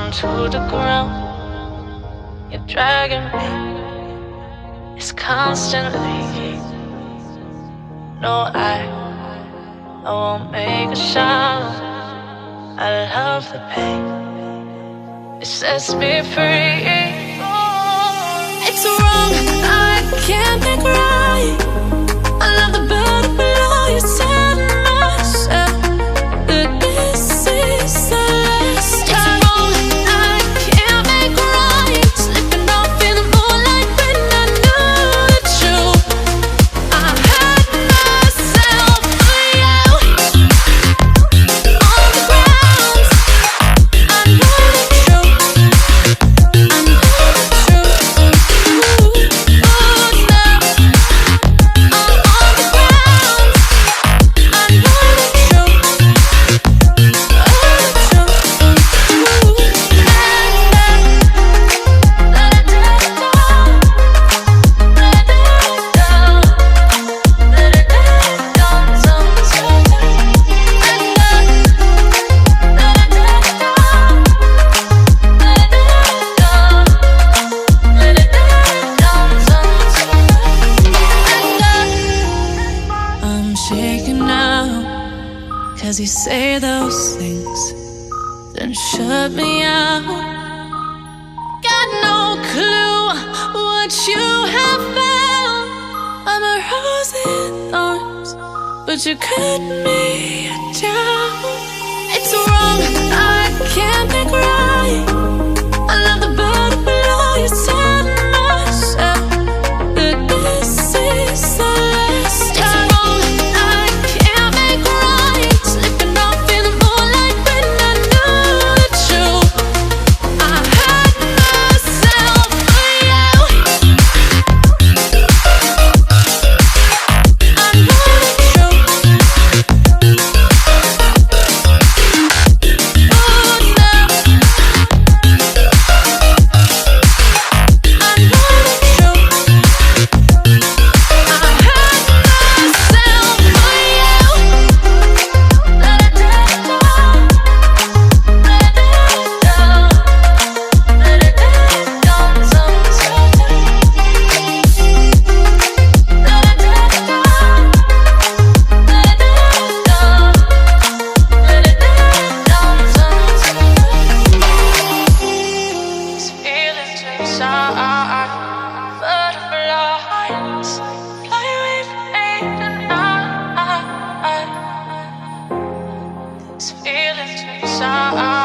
down to the ground. You're dragging me, it's constantly. No, I won't make a sound. I love the pain, it sets me free. It's wrong, I can't make right. I love the bird below you said myself that this is the last time. It's wrong, I can't make right. Slipping off in the moonlight when I knew the truth. I had myself for you. On the ground, I know the truth. I know the truth. Ooh, now I'm on the ground. I know the truth. I'm shaking now, 'cause you say those things, then shut me out. Got no clue what you have found. I'm a rose in thorns, but you cut me down. It's wrong, I can't think right. I love the bird below you said myself that this is the last time. It's wrong, I can't make right. Slipping off in the moonlight when I knew the truth. I had myself for you. I know the truth. Oh, now I know the These feelings inside.